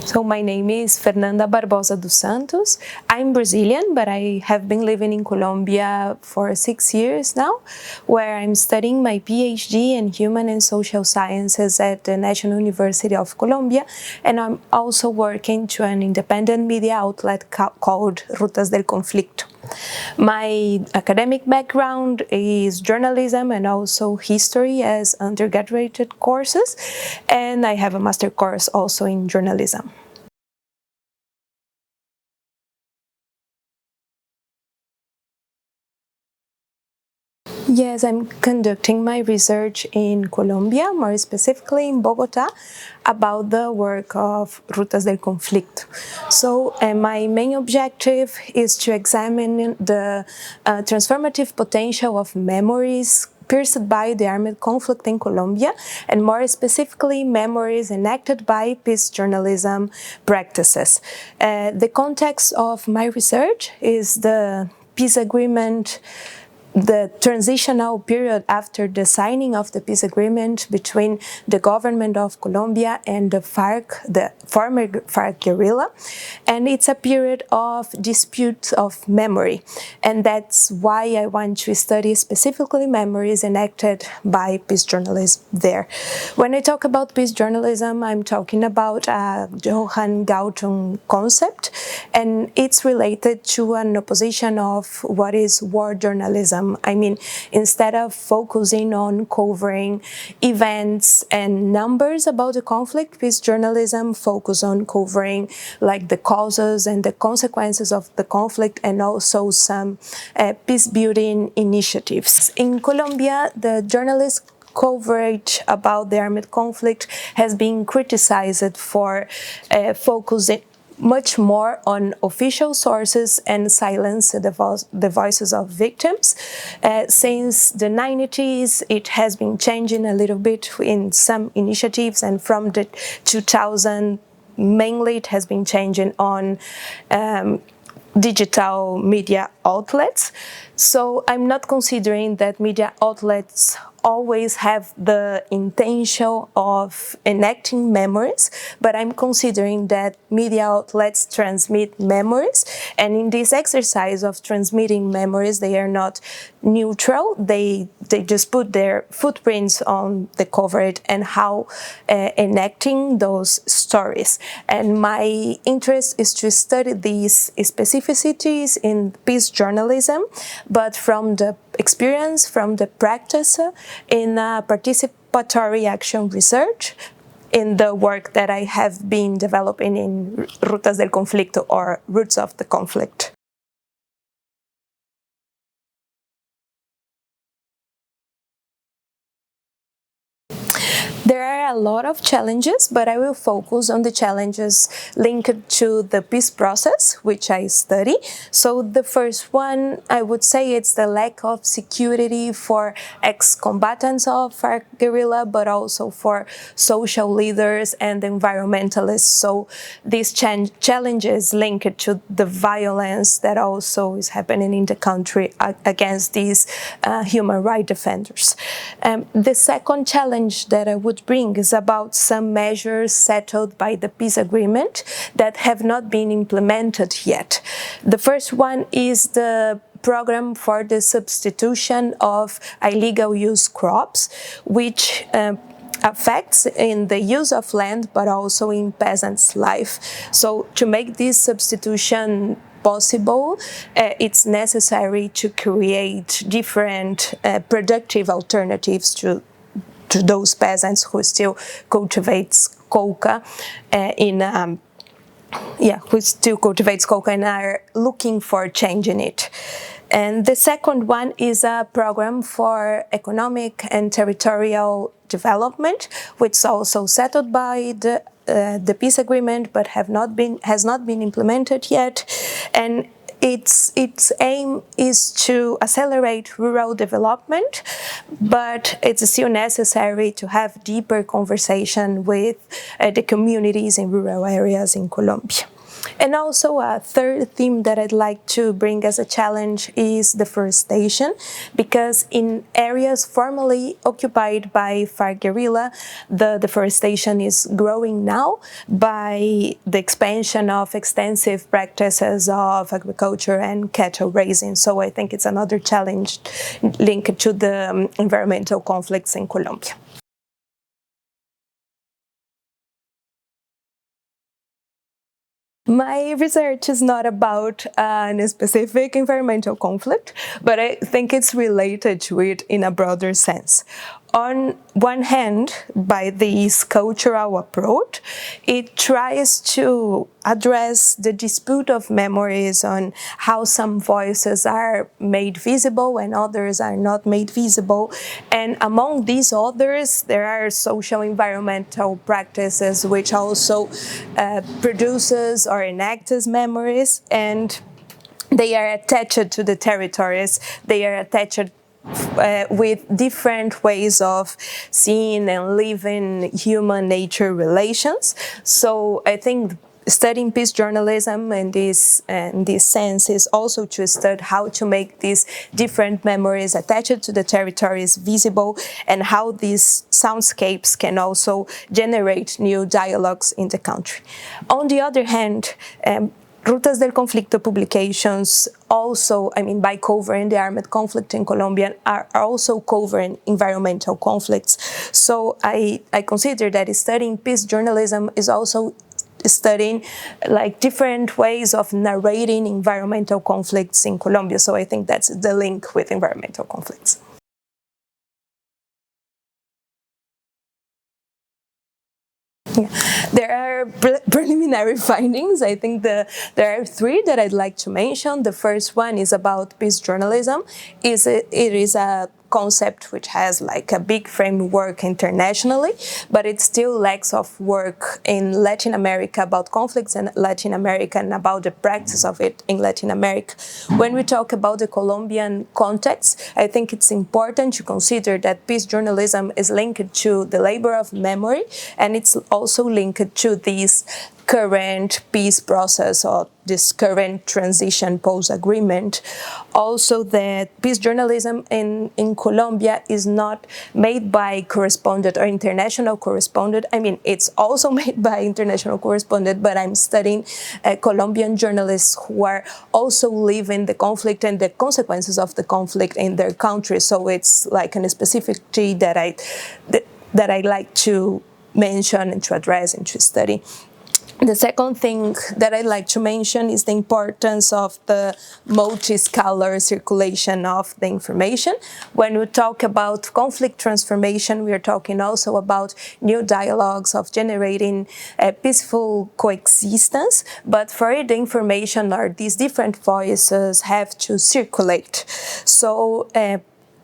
So my name is Fernanda Barbosa dos Santos. I'm Brazilian, but I have been living in Colombia for 6 years now, where I'm studying my PhD in Human and Social Sciences at the National University of Colombia, and I'm also working to an independent media outlet called Rutas del Conflicto. My academic background is journalism and also history as undergraduate courses, and I have a master course also in journalism. Yes, I'm conducting my research in Colombia, more specifically in Bogota, about the work of Rutas del Conflicto. So my main objective is to examine the transformative potential of memories pierced by the armed conflict in Colombia, and more specifically, memories enacted by peace journalism practices. The context of my research is the peace agreement, the transitional period after the signing of the peace agreement between the government of Colombia and the FARC, the former FARC guerrilla, and it's a period of dispute of memory, and that's why I want to study specifically memories enacted by peace journalism there. When I talk about peace journalism, I'm talking about a Johann Galton concept, and it's related to an opposition of what is war journalism. I mean, instead of focusing on covering events and numbers about the conflict, peace journalism focus on covering like the causes and the consequences of the conflict, and also some peace-building initiatives. In Colombia, the journalists coverage about the armed conflict has been criticized for focusing much more on official sources and silence the voices of victims. Since the 90s, it has been changing a little bit in some initiatives, and from the 2000, mainly it has been changing on digital media outlets. So I'm not considering that media outlets always have the intention of enacting memories, but I'm considering that media outlets transmit memories, and in this exercise of transmitting memories, they are not neutral. They just put their footprints on the coverage and how enacting those stories. And my interest is to study these specificities in peace journalism, but from the experience, from the practice in participatory action research, in the work that I have been developing in Rutas del Conflicto, or Roots of the Conflict. There are a lot of challenges, but I will focus on the challenges linked to the peace process, which I study. So the first one, I would say, it's the lack of security for ex-combatants of FARC guerrilla, but also for social leaders and environmentalists. So these challenges linked to the violence that also is happening in the country against these human rights defenders. The second challenge that I would bring is about some measures settled by the peace agreement that have not been implemented yet. The first one is the program for the substitution of illegal use crops, which affects in the use of land, but also in peasants' life. So to make this substitution possible, it's necessary to create different productive alternatives to those peasants who still cultivates coca who still cultivates coca and are looking for changing it. And the second one is a program for economic and territorial development, which is also settled by the peace agreement, but has not been implemented yet. And its aim is to accelerate rural development, but it's still necessary to have deeper conversation with the communities in rural areas in Colombia. And also a third theme that I'd like to bring as a challenge is deforestation, because in areas formerly occupied by FARC guerrilla, the deforestation is growing now by the expansion of extensive practices of agriculture and cattle raising. So I think it's another challenge linked to the environmental conflicts in Colombia. My research is not about a specific environmental conflict, but I think it's related to it in a broader sense. On one hand, by this cultural approach, it tries to address the dispute of memories on how some voices are made visible and others are not made visible. And among these others, there are social environmental practices which also produces or enacts memories, and they are attached to the territories. They are attached with different ways of seeing and living human-nature relations. So I think studying peace journalism in this sense is also to study how to make these different memories attached to the territories visible, and how these soundscapes can also generate new dialogues in the country. On the other hand, Rutas del Conflicto publications also, by covering the armed conflict in Colombia, are also covering environmental conflicts. So I consider that studying peace journalism is also studying different ways of narrating environmental conflicts in Colombia. So I think that's the link with environmental conflicts. Yeah. There are preliminary findings. I think there are three that I'd like to mention. The first one is about peace journalism. It is a concept which has a big framework internationally, but it still lacks of work in Latin America about conflicts in Latin America and about the practice of it in Latin America. When we talk about the Colombian context, I think it's important to consider that peace journalism is linked to the labor of memory, and it's also linked to this current peace process or this current transition post-agreement. Also, that peace journalism in Colombia is not made by correspondent or international correspondent. It's also made by international correspondent, but I'm studying Colombian journalists who are also living the conflict and the consequences of the conflict in their country. So it's like a specificity that I like to mention and to address and to study. The second thing that I'd like to mention is the importance of the multi-scalar circulation of the information. When we talk about conflict transformation, we are talking also about new dialogues of generating peaceful coexistence, but for it, the information or these different voices have to circulate. So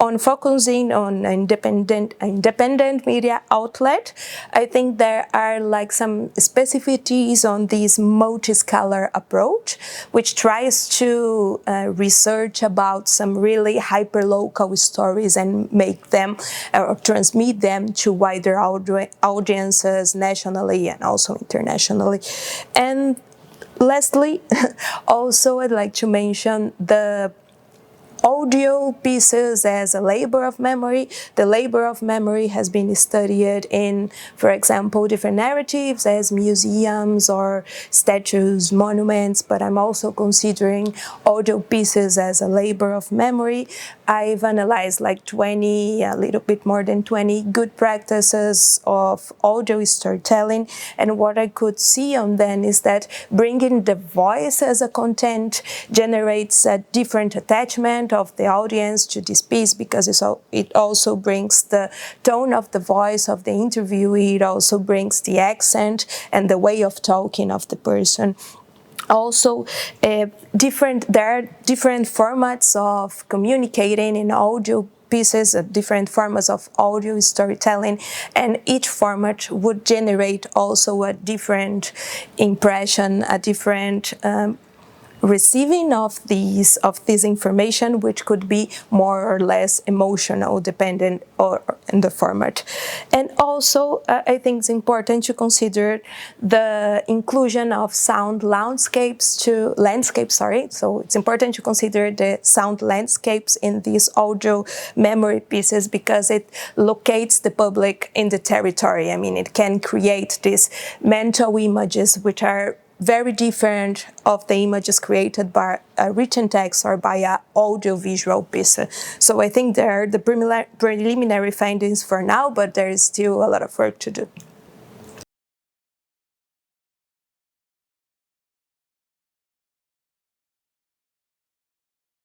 on focusing on independent media outlet, I think there are some specificities on this multi-scalar approach, which tries to research about some really hyper-local stories and make them or transmit them to wider audiences nationally and also internationally. And lastly, also I'd like to mention the audio pieces as a labor of memory. The labor of memory has been studied in, for example, different narratives as museums or statues, monuments, but I'm also considering audio pieces as a labor of memory. I've analyzed 20, a little bit more than 20 good practices of audio storytelling, and what I could see on them is that bringing the voice as a content generates a different attachment of the audience to this piece, because it also brings the tone of the voice of the interviewee, it also brings the accent and the way of talking of the person. Also, there are different formats of communicating in audio pieces, different formats of audio storytelling, and each format would generate also a different impression, a different receiving of this information, which could be more or less emotional, dependent or in the format. And also, I think it's important to consider the inclusion of sound landscapes. So it's important to consider the sound landscapes in these audio memory pieces because it locates the public in the territory. I mean, it can create these mental images which are very different of the images created by a written text or by an audio-visual piece. So I think there are the preliminary findings for now, but there is still a lot of work to do.